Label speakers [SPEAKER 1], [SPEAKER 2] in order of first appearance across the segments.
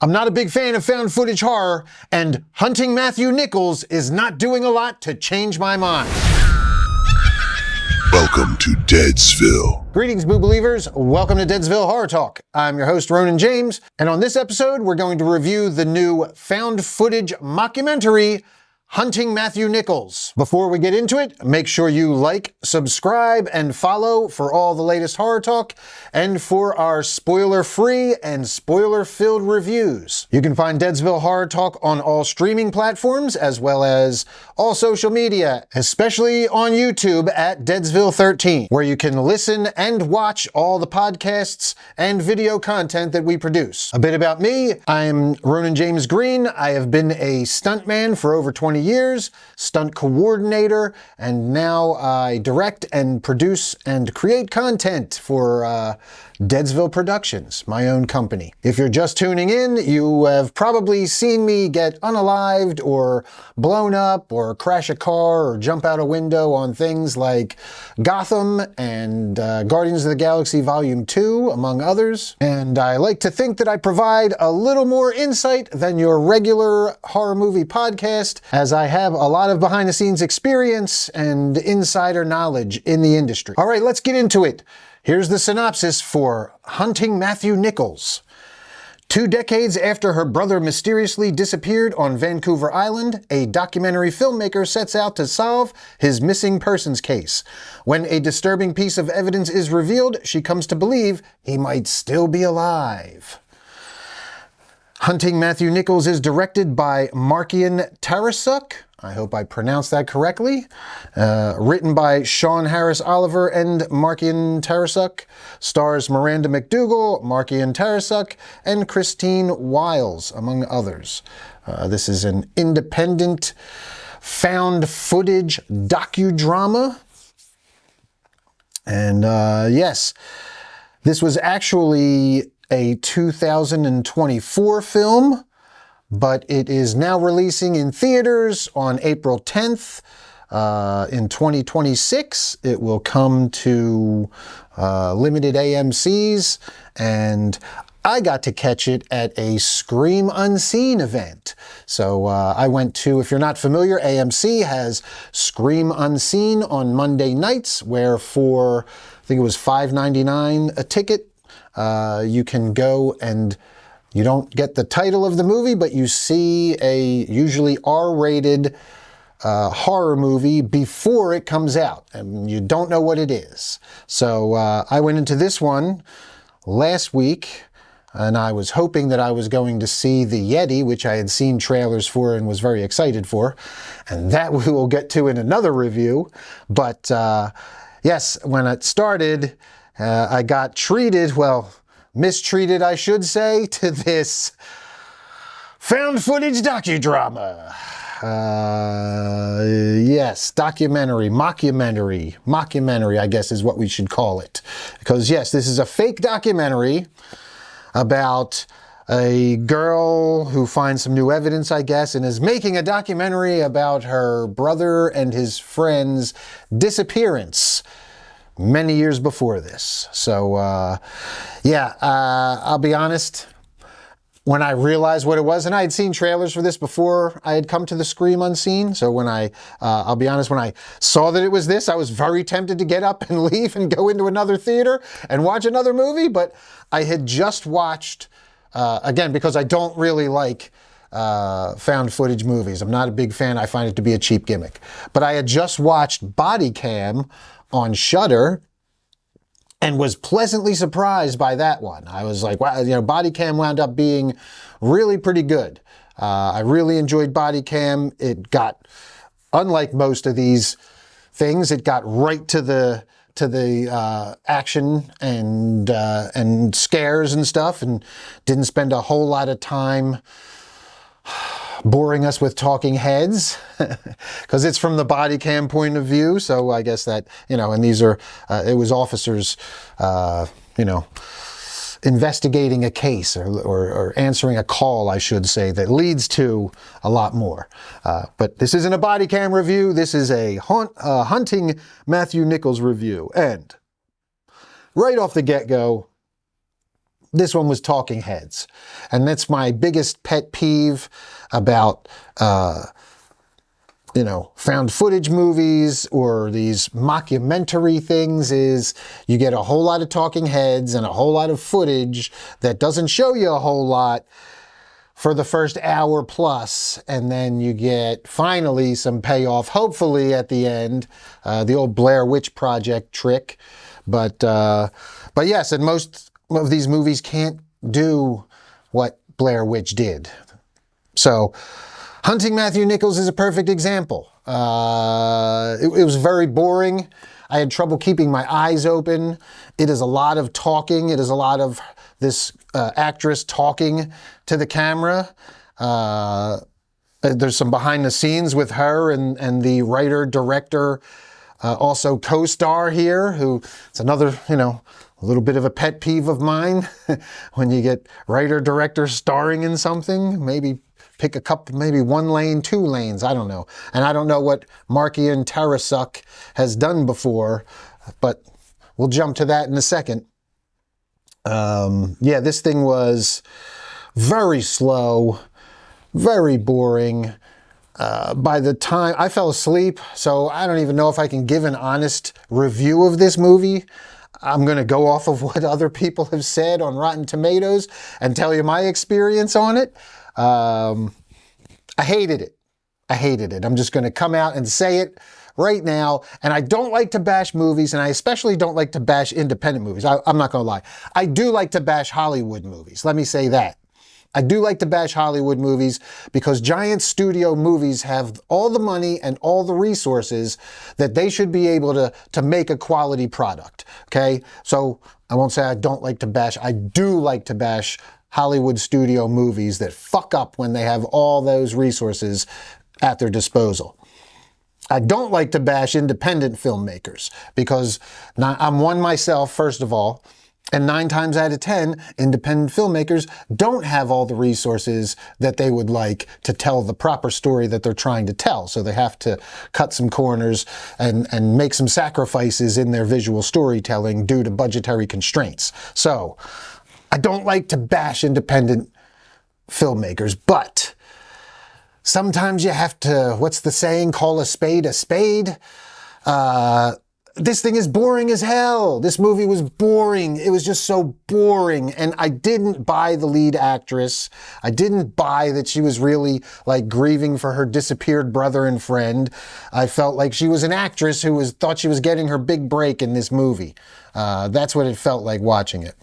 [SPEAKER 1] I'm not a big fan of found footage horror, and Hunting Matthew Nichols is not doing a lot to change my mind.
[SPEAKER 2] Welcome to Deadsville.
[SPEAKER 1] Greetings, Boo Believers. Welcome to Deadsville Horror Talk. I'm your host, Ronin James, and on this episode, we're going to review the new found footage mockumentary, Hunting Matthew Nichols. Before we get into it, make sure you like, subscribe, and follow for all the latest horror talk and for our spoiler-free and spoiler-filled reviews. You can find Deadsville Horror Talk on all streaming platforms as well as all social media, especially on YouTube at Deadsville 13, where you can listen and watch all the podcasts and video content that we produce. A bit about me, I'm Ronin James Green. I have been a stuntman for over 20 years, stunt coordinator, and now I direct and produce and create content for Deadsville Productions, my own company. If you're just tuning in, you have probably seen me get unalived or blown up or crash a car or jump out a window on things like Gotham and Guardians of the Galaxy Volume 2, among others. And I like to think that I provide a little more insight than your regular horror movie podcast, as I have a lot of behind-the-scenes experience and insider knowledge in the industry. All right, let's get into it. Here's the synopsis for Hunting Matthew Nichols. 2 decades after her brother mysteriously disappeared on Vancouver Island, a documentary filmmaker sets out to solve his missing persons case. When a disturbing piece of evidence is revealed, she comes to believe he might still be alive. Hunting Matthew Nichols is directed by Markian Tarasuk. I hope I pronounced that correctly. Written by Sean Harris Oliver and Markian Tarasuk. Stars Miranda McDougall, Markian Tarasuk, and Christine Wiles, among others. This is an independent found footage docudrama. And yes, this was actually a 2024 film, but it is now releasing in theaters on April 10th. In 2026, it will come to limited AMCs, and I got to catch it at a Scream Unseen event. So I went to, if you're not familiar, AMC has Scream Unseen on Monday nights, where for, I think it was $5.99 a ticket, you can go and you don't get the title of the movie, but you see a usually R-rated horror movie before it comes out, and you don't know what it is. So I went into this one last week, and I was hoping that I was going to see The Yeti, which I had seen trailers for and was very excited for, and that we will get to in another review. But yes, when it started, I got treated, well, mistreated, I should say, to this found footage docudrama. Yes, mockumentary, I guess is what we should call it. Because yes, this is a fake documentary about a girl who finds some new evidence, I guess, and is making a documentary about her brother and his friend's disappearance many years before this. So, yeah, I'll be honest, when I realized what it was, and I had seen trailers for this before I had come to the Scream Unseen, so when I'll be honest, when I saw that it was this, I was very tempted to get up and leave and go into another theater and watch another movie, but I had just watched, again, because I don't really like found footage movies. I'm not a big fan. I find it to be a cheap gimmick. But I had just watched Body Cam on Shudder and was pleasantly surprised by that one. I was like, wow, you know, Body Cam wound up being really pretty good. I really enjoyed Body Cam. It got, unlike most of these things, it got right to the action and scares and stuff, and didn't spend a whole lot of time boring us with talking heads, because it's from the body cam point of view. So I guess that, you know, and these are, it was officers, you know, investigating a case or answering a call, I should say, that leads to a lot more. But this isn't a body cam review. This is a Hunting Matthew Nichols review. And right off the get-go, this one was talking heads. And that's my biggest pet peeve about, found footage movies or these mockumentary things is you get a whole lot of talking heads and a whole lot of footage that doesn't show you a whole lot for the first hour plus, and then you get finally some payoff, hopefully at the end, the old Blair Witch Project trick. But yes, and most of these movies can't do what Blair Witch did. So Hunting Matthew Nichols is a perfect example. It was very boring. I had trouble keeping my eyes open. It is a lot of talking. It is a lot of this actress talking to the camera. There's some behind the scenes with her and the writer, director, also co-star here, who it's another, a little bit of a pet peeve of mine. When you get writer, director starring in something, maybe pick a couple, maybe 1 lane, 2 lanes, I don't know. And I don't know what Markian Tarasuk has done before, but we'll jump to that in a second. This thing was very slow, very boring. By the time I fell asleep, so I don't even know if I can give an honest review of this movie. I'm going to go off of what other people have said on Rotten Tomatoes and tell you my experience on it. I hated it. I'm just going to come out and say it right now. And I don't like to bash movies, and I especially don't like to bash independent movies. I'm not going to lie. I do like to bash Hollywood movies. Let me say that. I do like to bash Hollywood movies because giant studio movies have all the money and all the resources that they should be able to make a quality product. Okay? So I won't say I don't like to bash. I do like to bash Hollywood studio movies that fuck up when they have all those resources at their disposal. I don't like to bash independent filmmakers because I'm one myself, first of all, and 9 times out of 10, independent filmmakers don't have all the resources that they would like to tell the proper story that they're trying to tell. So they have to cut some corners and make some sacrifices in their visual storytelling due to budgetary constraints. So I don't like to bash independent filmmakers, but sometimes you have to, what's the saying, call a spade a spade. This thing is boring as hell. This movie was boring. It was just so boring. And I didn't buy the lead actress. I didn't buy that she was really like grieving for her disappeared brother and friend. I felt like she was an actress who thought she was getting her big break in this movie. That's what it felt like watching it.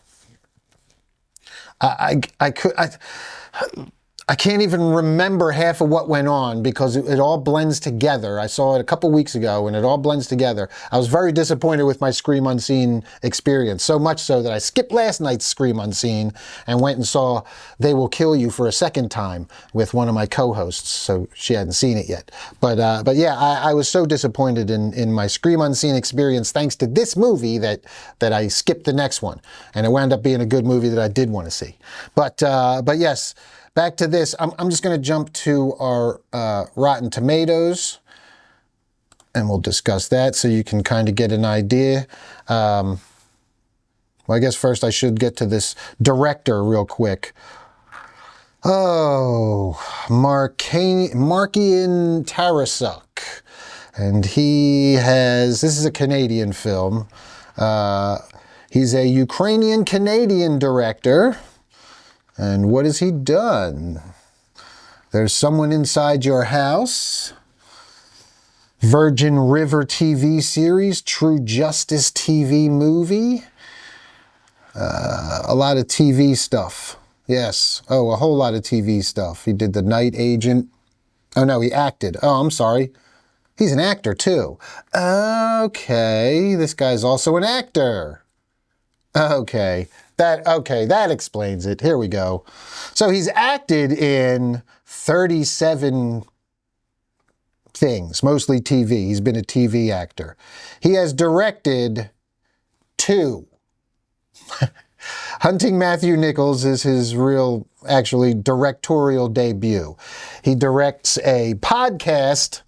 [SPEAKER 1] I can't even remember half of what went on because it all blends together. I saw it a couple weeks ago and it all blends together. I was very disappointed with my Scream Unseen experience, so much so that I skipped last night's Scream Unseen and went and saw They Will Kill You for a second time with one of my co-hosts, so she hadn't seen it yet. But yeah, I was so disappointed in my Scream Unseen experience thanks to this movie that I skipped the next one. And it wound up being a good movie that I did want to see. But yes, back to this. I'm just going to jump to our Rotten Tomatoes, and we'll discuss that so you can kind of get an idea. Well, I guess first I should get to this director real quick. Oh, Markian Tarasuk. And this is a Canadian film. He's a Ukrainian-Canadian director. And what has he done? There's Someone Inside Your House, Virgin River TV series, True Justice TV movie, a lot of TV stuff. Yes, a whole lot of TV stuff. He did The Night Agent. Oh no, he acted. Oh, I'm sorry. He's an actor too. Okay, this guy's also an actor. Okay. That explains it. Here we go. So he's acted in 37 things, mostly TV. He's been a TV actor. He has directed 2. Hunting Matthew Nichols is his real, actually, directorial debut. He directs a podcast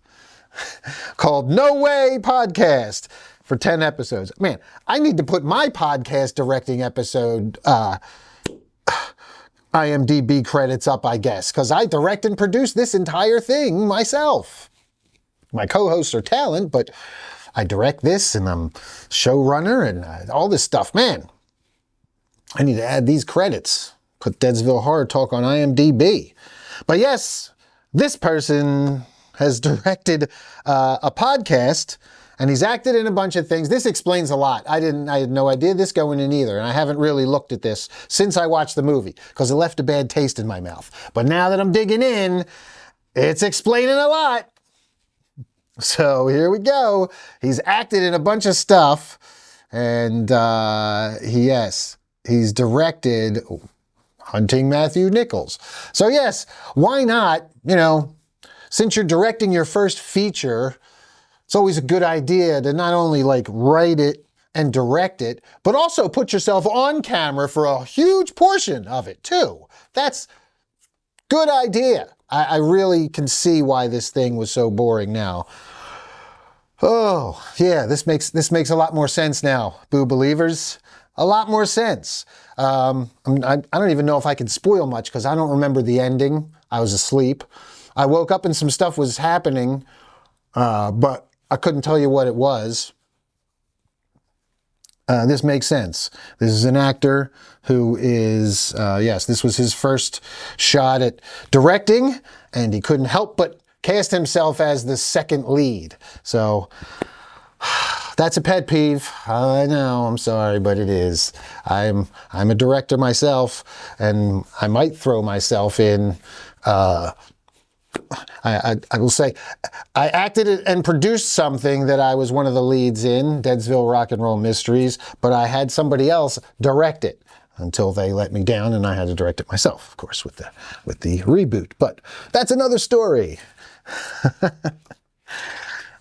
[SPEAKER 1] called No Way Podcast. For 10 episodes. Man, I need to put my podcast directing episode IMDb credits up, I guess, because I direct and produce this entire thing myself. My co-hosts are talent, but I direct this, and I'm showrunner, and all this stuff. Man, I need to add these credits. Put Deadsville Horror Talk on IMDb. But yes, this person has directed a podcast, and he's acted in a bunch of things. This explains a lot. I had no idea this going in either, and I haven't really looked at this since I watched the movie, because it left a bad taste in my mouth. But now that I'm digging in, it's explaining a lot. So here we go. He's acted in a bunch of stuff, and he's directed Hunting Matthew Nichols. So yes, why not, since you're directing your first feature, it's always a good idea to not only write it and direct it, but also put yourself on camera for a huge portion of it too. That's good idea. I really can see why this thing was so boring now. Oh, yeah, this makes a lot more sense now, Boo Believers. A lot more sense. I don't even know if I can spoil much because I don't remember the ending. I was asleep. I woke up and some stuff was happening, but I couldn't tell you what it was. This makes sense. This is an actor who is, this was his first shot at directing, and he couldn't help but cast himself as the second lead. So that's a pet peeve. I know, I'm sorry, but it is. I'm a director myself, and I might throw myself in. I will say, I acted and produced something that I was one of the leads in, Deadsville Rock and Roll Mysteries, but I had somebody else direct it until they let me down, and I had to direct it myself, of course, with the reboot. But that's another story.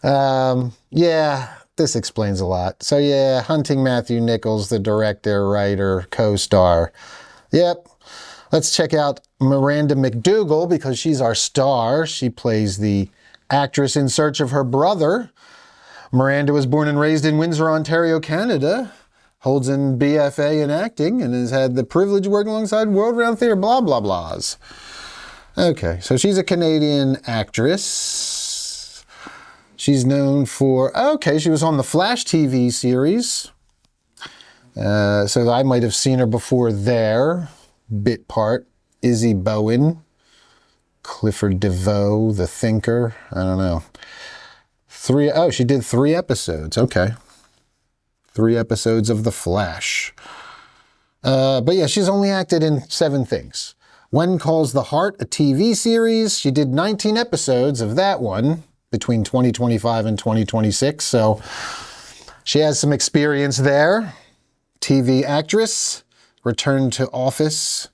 [SPEAKER 1] Yeah, this explains a lot. So yeah, Hunting Matthew Nichols, the director, writer, co-star. Yep. Let's check out Miranda McDougal because she's our star. She plays the actress in search of her brother. Miranda was born and raised in Windsor, Ontario, Canada. Holds an BFA in acting and has had the privilege of working alongside world-renowned theater, blah, blah, blahs. Okay, so she's a Canadian actress. She's known for, she was on the Flash TV series. So I might have seen her before there. Bit part. Izzy Bowen. Clifford DeVoe, The Thinker. I don't know. She did 3 episodes. Okay. 3 episodes of The Flash. But yeah, she's only acted in 7 things. When Calls the Heart, a TV series. She did 19 episodes of that one between 2025 and 2026. So she has some experience there. TV actress. Return to Office.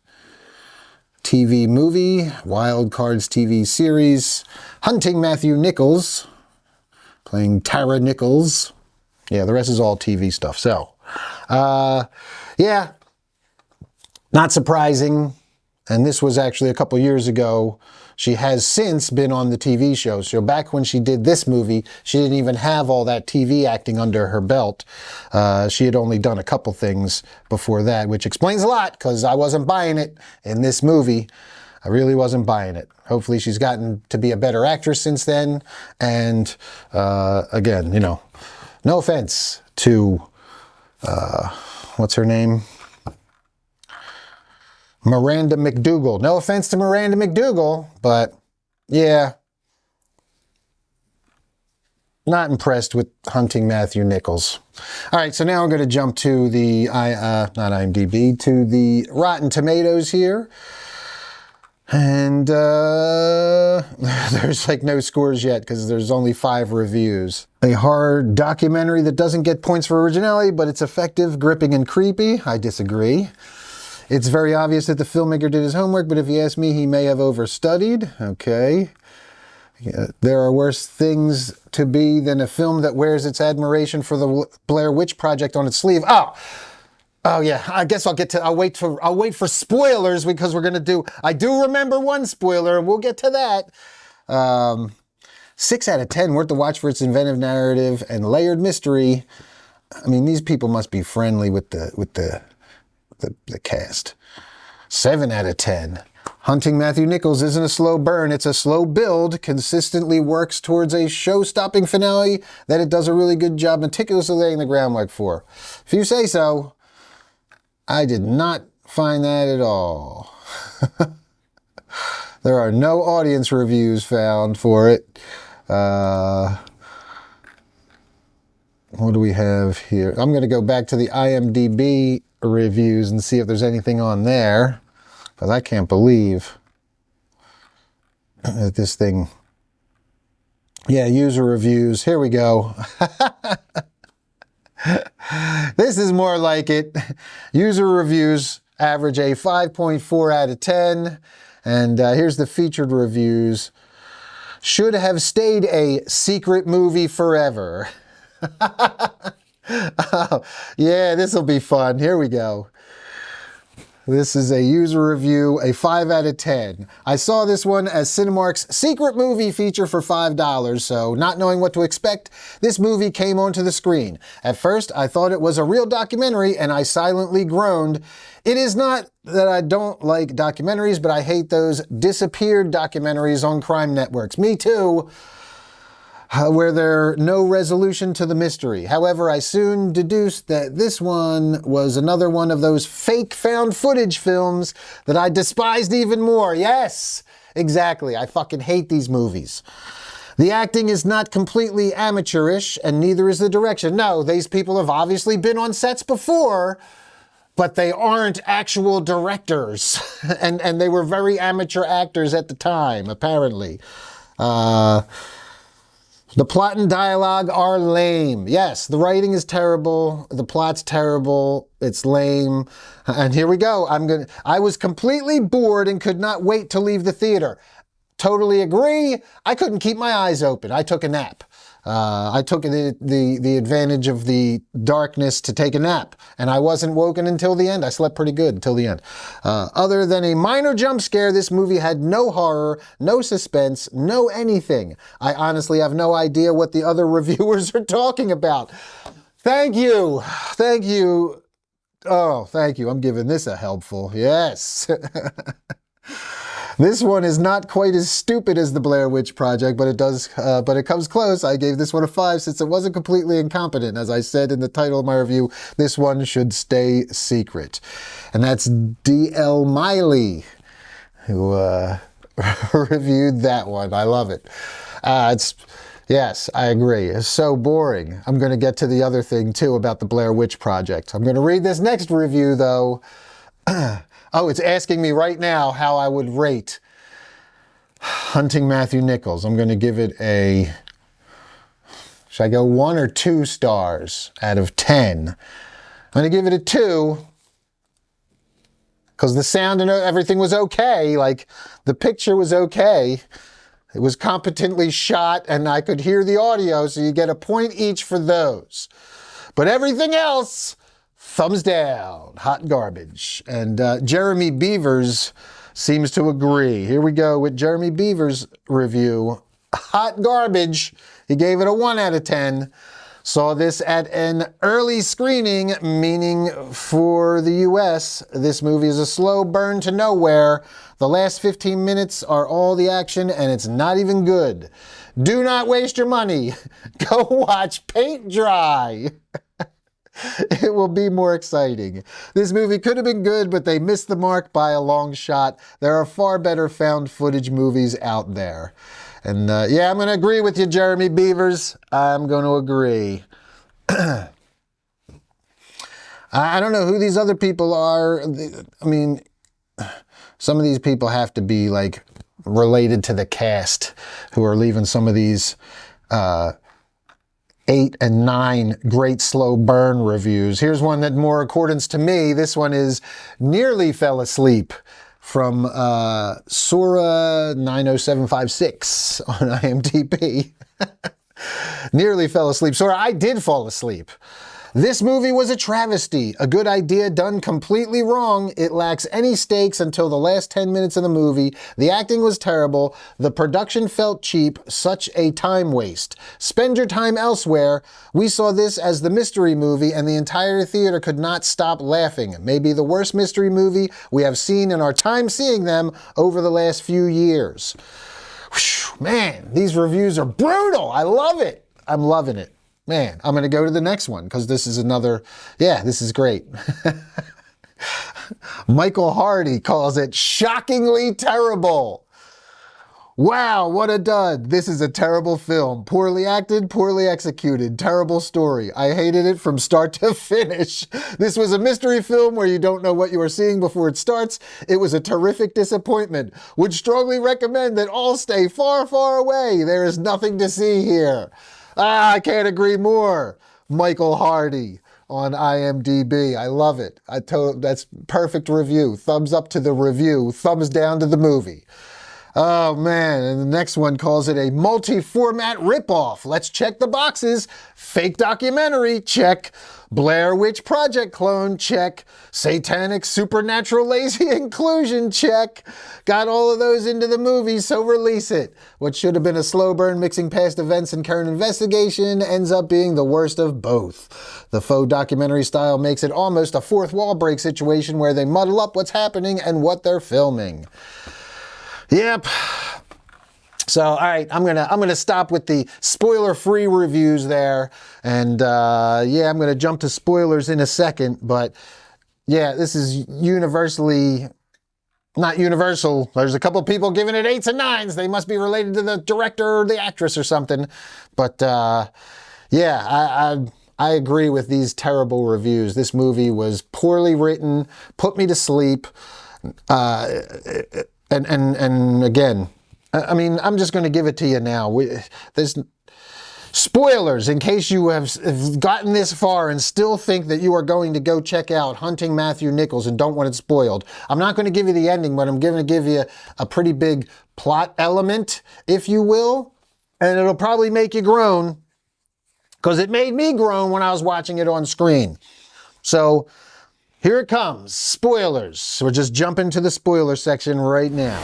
[SPEAKER 1] TV movie. Wild Cards TV series. Hunting Matthew Nichols. Playing Tara Nichols. Yeah, the rest is all TV stuff. So, yeah, not surprising. And this was actually a couple years ago. She has since been on the TV show. So back when she did this movie, she didn't even have all that TV acting under her belt. She had only done a couple things before that, which explains a lot because I wasn't buying it in this movie. I really wasn't buying it. Hopefully she's gotten to be a better actress since then. And again, no offense to, what's her name? Miranda McDougal. No offense to Miranda McDougal, but yeah, not impressed with Hunting Matthew Nichols. All right, so now we're going to jump to the, not IMDb, to the Rotten Tomatoes here. And there's no scores yet because there's only 5 reviews. A horror documentary that doesn't get points for originality, but it's effective, gripping, and creepy. I disagree. It's very obvious that the filmmaker did his homework, but if you ask me, he may have overstudied. Okay. Yeah, there are worse things to be than a film that wears its admiration for the Blair Witch Project on its sleeve. Oh yeah, I guess I'll wait for spoilers because I do remember one spoiler, and we'll get to that. 6 out of 10, worth the watch for its inventive narrative and layered mystery. I mean, these people must be friendly with the cast. 7 out of 10. Hunting Matthew Nichols isn't a slow burn, it's a slow build, consistently works towards a show-stopping finale that it does a really good job meticulously laying the groundwork for. If you say so, I did not find that at all. There are no audience reviews found for it. What do we have here? I'm going to go back to the IMDb reviews and see if there's anything on there. Because I can't believe that this thing... Yeah, user reviews. Here we go. This is more like it. User reviews average a 5.4 out of 10. And here's the featured reviews. Should have stayed a secret movie forever. Oh, yeah, this will be fun. Here we go. This is a user review, a 5 out of 10. I saw this one as Cinemark's secret movie feature for $5, so not knowing what to expect, this movie came onto the screen. At first, I thought it was a real documentary, and I silently groaned. It is not that I don't like documentaries, but I hate those disappeared documentaries on crime networks. Me too. Where there's no resolution to the mystery. However, I soon deduced that this one was another one of those fake found footage films that I despised even more. Yes, exactly. I fucking hate these movies. The acting is not completely amateurish, and neither is the direction. No, these people have obviously been on sets before, but they aren't actual directors. and they were very amateur actors at the time, apparently. The plot and dialogue are lame. Yes, the writing is terrible. The plot's terrible. It's lame. And here we go. I was completely bored and could not wait to leave the theater. Totally agree. I couldn't keep my eyes open. I took a nap. I took the advantage of the darkness to take a nap, and I wasn't woken until the end. I slept pretty good until the end. Other than a minor jump scare, this movie had no horror, no suspense, no anything. I honestly have no idea what the other reviewers are talking about. Thank you. Thank you. Oh, thank you. I'm giving this a helpful. Yes. This one is not quite as stupid as the Blair Witch Project, but it comes close. I gave this one a 5 since it wasn't completely incompetent. As I said in the title of my review, this one should stay secret. And that's D.L. Miley who reviewed that one. I love it. Yes, I agree. It's so boring. I'm going to get to the other thing too about the Blair Witch Project. I'm going to read this next review though. Oh, it's asking me right now how I would rate Hunting Matthew Nichols. I'm going to give it a, should I go 1 or 2 stars out of 10? I'm going to give it a 2 because the sound and everything was okay. Like, the picture was okay. It was competently shot and I could hear the audio, so you get a point each for those. But everything else... thumbs down, hot garbage. And Jeremy Beavers seems to agree. Here we go with Jeremy Beavers' review. Hot garbage. He gave it a 1 out of 10. Saw this at an early screening, meaning for the US, this movie is a slow burn to nowhere. The last 15 minutes are all the action and it's not even good. Do not waste your money. Go watch Paint Dry. It will be more exciting. This movie could have been good, but they missed the mark by a long shot. There are far better found footage movies out there. And yeah, I'm going to agree with you, Jeremy Beavers. I'm going to agree. I don't know who these other people are. I mean, some of these people have to be like related to the cast who are leaving some of these 8 and 9 great slow burn reviews. Here's one that more accordance to me. This one is Nearly Fell Asleep from Sora 90756 on IMDb. Nearly fell asleep. Sora, I did fall asleep. This movie was a travesty, a good idea done completely wrong. It lacks any stakes until the last 10 minutes of the movie. The acting was terrible. The production felt cheap, such a time waste. Spend your time elsewhere. We saw this as the mystery movie and the entire theater could not stop laughing. Maybe the worst mystery movie we have seen in our time seeing them over the last few years. Whew, man, these reviews are brutal. I love it. I'm loving it. Man, I'm going to go to the next one because this is another, yeah, this is great. Michael Hardy calls it shockingly terrible. Wow, what a dud. This is a terrible film. Poorly acted, poorly executed, terrible story. I hated it from start to finish. This was a mystery film where you don't know what you are seeing before it starts. It was a terrific disappointment. Would strongly recommend that all stay far, far away. There is nothing to see here. I can't agree more. Michael Hardy on IMDb. I love it. That's perfect review. Thumbs up to the review. Thumbs down to the movie. Oh man, and the next one calls it a multi-format ripoff. Let's check the boxes. Fake documentary, check. Blair Witch Project clone, check. Satanic supernatural lazy inclusion, check. Got all of those into the movie, so release it. What should have been a slow burn mixing past events and current investigation ends up being the worst of both. The faux documentary style makes it almost a fourth wall break situation where they muddle up what's happening and what they're filming. Yep. So, all right, I'm gonna stop with the spoiler-free reviews there, and yeah, I'm gonna jump to spoilers in a second. But yeah, this is universally not universal. There's a couple of people giving it 8s and 9s. They must be related to the director or the actress or something. But yeah, I agree with these terrible reviews. This movie was poorly written, put me to sleep, and again. I mean, I'm just going to give it to you now. There's spoilers in case you have gotten this far and still think that you are going to go check out Hunting Matthew Nichols and don't want it spoiled. I'm not going to give you the ending, but I'm going to give you a pretty big plot element, if you will, and it'll probably make you groan because it made me groan when I was watching it on screen. So here it comes. Spoilers. We're just jumping to the spoiler section right now.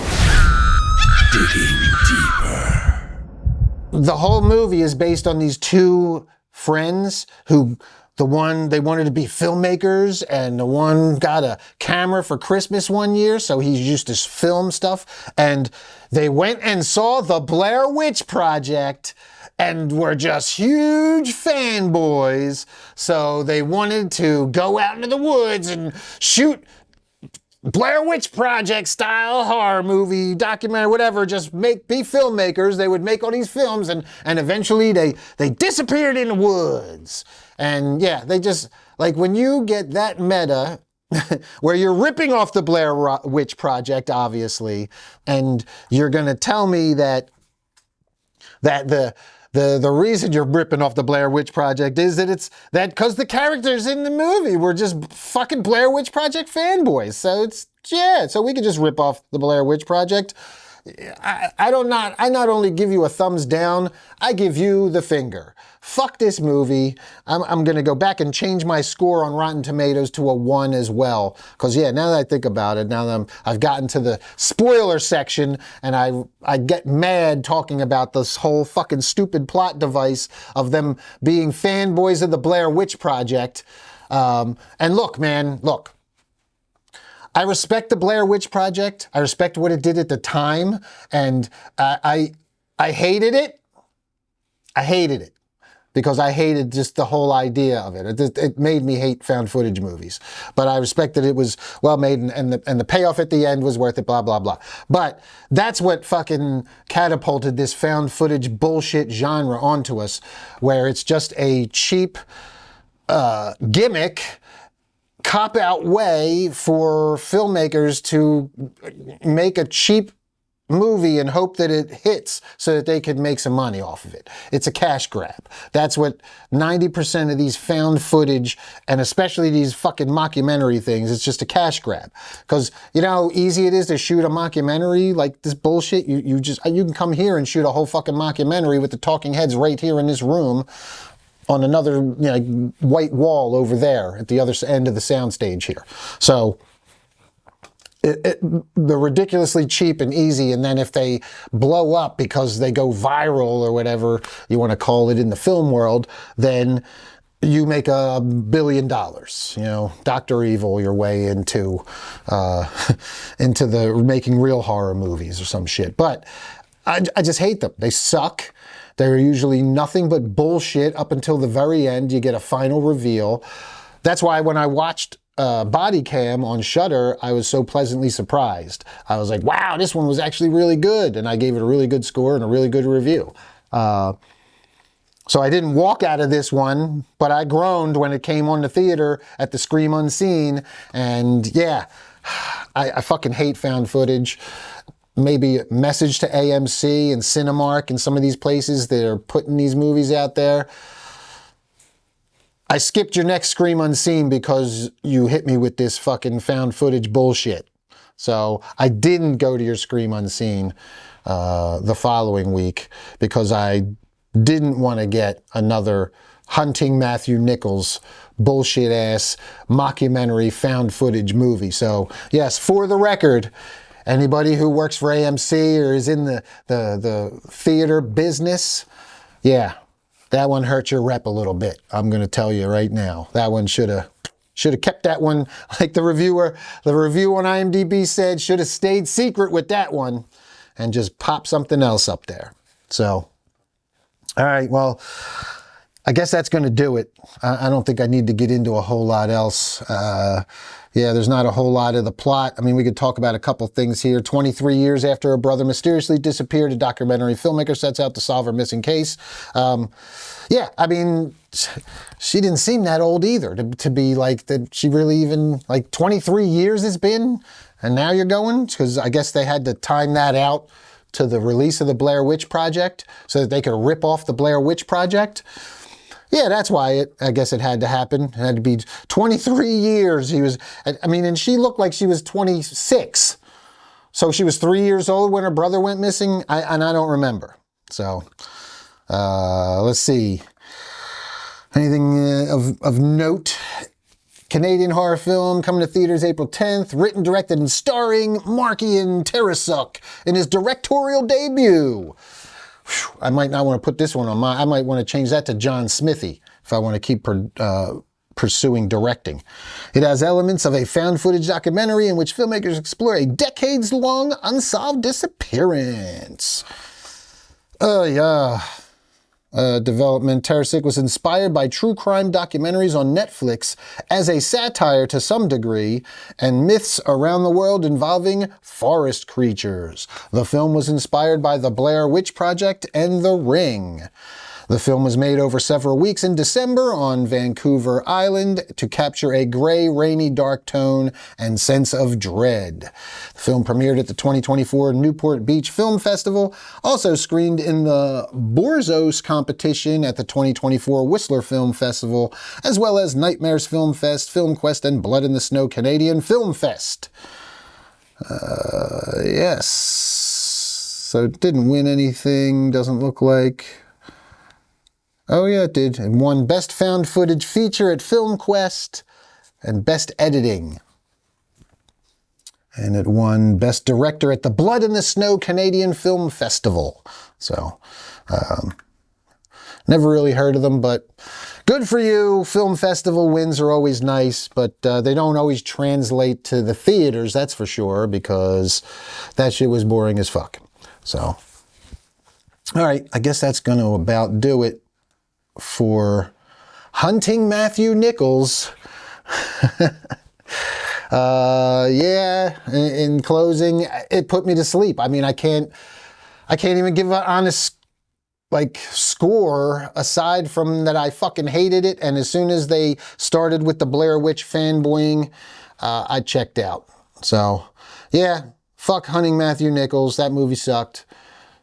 [SPEAKER 2] Digging deeper.
[SPEAKER 1] The whole movie is based on these two friends who, the one, they wanted to be filmmakers, and the one got a camera for Christmas one year, so he used to film stuff, and they went and saw the Blair Witch Project and were just huge fanboys, so they wanted to go out into the woods and shoot Blair Witch Project style horror movie, documentary, whatever, just be filmmakers. They would make all these films and eventually they disappeared in the woods. And yeah, they just, like when you get that meta, where you're ripping off the Blair Witch Project, obviously, and you're going to tell me that the reason you're ripping off the Blair Witch Project is that it's that because the characters in the movie were just fucking Blair Witch Project fanboys. So it's, yeah, so we could just rip off the Blair Witch Project. I not only give you a thumbs down, I give you the finger. Fuck this movie. I'm going to go back and change my score on Rotten Tomatoes to a 1 as well. Because, yeah, now that I think about it, now that I've gotten to the spoiler section and I get mad talking about this whole fucking stupid plot device of them being fanboys of the Blair Witch Project. And look, man, look. I respect the Blair Witch Project. I respect what it did at the time. And I hated it. I hated it. Because I hated just the whole idea of it. It made me hate found footage movies. But I respect that it was well made and the payoff at the end was worth it, blah, blah, blah. But that's what fucking catapulted this found footage bullshit genre onto us, where it's just a cheap gimmick, cop-out way for filmmakers to make a cheap movie and hope that it hits so that they could make some money off of it. It's a cash grab. That's what 90% of these found footage, and especially these fucking mockumentary things, it's just a cash grab. Because you know how easy it is to shoot a mockumentary like this bullshit? You can come here and shoot a whole fucking mockumentary with the talking heads right here in this room. on another white wall over there at the other end of the soundstage here. So they're ridiculously cheap and easy, and then if they blow up because they go viral or whatever you want to call it in the film world, then you make $1 billion. Dr. Evil your way into into the making real horror movies or some shit. But I just hate them. They suck. They're usually nothing but bullshit up until the very end. You get a final reveal. That's why when I watched Body Cam on Shudder, I was so pleasantly surprised. I was like, wow, this one was actually really good. And I gave it a really good score and a really good review. So I didn't walk out of this one, but I groaned when it came on the theater at the Scream Unseen. And yeah, I fucking hate found footage. Maybe a message to AMC and Cinemark and some of these places that are putting these movies out there. I skipped your next Scream Unseen because you hit me with this fucking found footage bullshit. So I didn't go to your Scream Unseen the following week because I didn't want to get another Hunting Matthew Nichols bullshit ass mockumentary found footage movie. So yes, for the record, anybody who works for AMC or is in the theater business, yeah, that one hurt your rep a little bit. I'm going to tell you right now. That one should have kept that one, like the review on IMDb said, should have stayed secret with that one and just pop something else up there. So, all right, well, I guess that's going to do it. I don't think I need to get into a whole lot else. Yeah, there's not a whole lot of the plot. I mean, we could talk about a couple things here. 23 years after her brother mysteriously disappeared, a documentary filmmaker sets out to solve her missing case. Yeah, I mean, she didn't seem that old either to be like that. She really even, like 23 years it's been, and now you're going? Because I guess they had to time that out to the release of the Blair Witch Project so that they could rip off the Blair Witch Project. Yeah, that's why I guess it had to happen. It had to be 23 years. And she looked like she was 26. So she was 3 years old when her brother went missing, and I don't remember. So, let's see. Anything of note? Canadian horror film coming to theaters April 10th, written, directed, and starring Markian Terasuk in his directorial debut. I might not want to put this one on I might want to change that to John Smithy if I want to keep pursuing directing. It has elements of a found footage documentary in which filmmakers explore a decades-long unsolved disappearance. Development. Terasuk was inspired by true crime documentaries on Netflix as a satire to some degree and myths around the world involving forest creatures. The film was inspired by the Blair Witch Project and The Ring. The film was made over several weeks in December on Vancouver Island to capture a gray, rainy, dark tone and sense of dread. The film premiered at the 2024 Newport Beach Film Festival, also screened in the Borzos competition at the 2024 Whistler Film Festival, as well as Nightmares Film Fest, Film Quest, and Blood in the Snow Canadian Film Fest. Yes. So it didn't win anything, doesn't look like. Oh yeah, it did. And won Best Found Footage Feature at Film Quest and Best Editing. And it won Best Director at the Blood in the Snow Canadian Film Festival. So, never really heard of them, but good for you. Film festival wins are always nice, but they don't always translate to the theaters, that's for sure, because that shit was boring as fuck. So, all right, I guess that's going to about do it for Hunting Matthew Nichols. Yeah, in closing, it put me to sleep. I mean, I can't even give an honest score aside from that I fucking hated it, and as soon as they started with the Blair Witch fanboying, I checked out. So yeah, fuck Hunting Matthew Nichols. That movie sucked.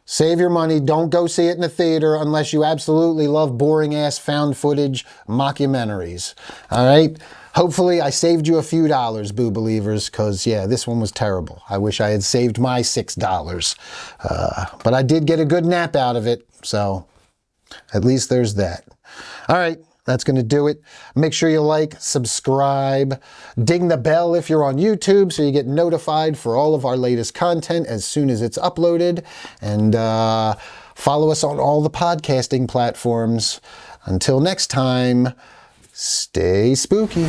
[SPEAKER 1] Save your money. Don't go see it in the theater unless you absolutely love boring-ass found footage mockumentaries. All right? Hopefully, I saved you a few dollars, Boo Believers, because, yeah, this one was terrible. I wish I had saved my $6. But I did get a good nap out of it, so at least there's that. All right, that's going to do it. Make sure you like, subscribe, ding the bell if you're on YouTube so you get notified for all of our latest content as soon as it's uploaded. And follow us on all the podcasting platforms. Until next time, stay spooky.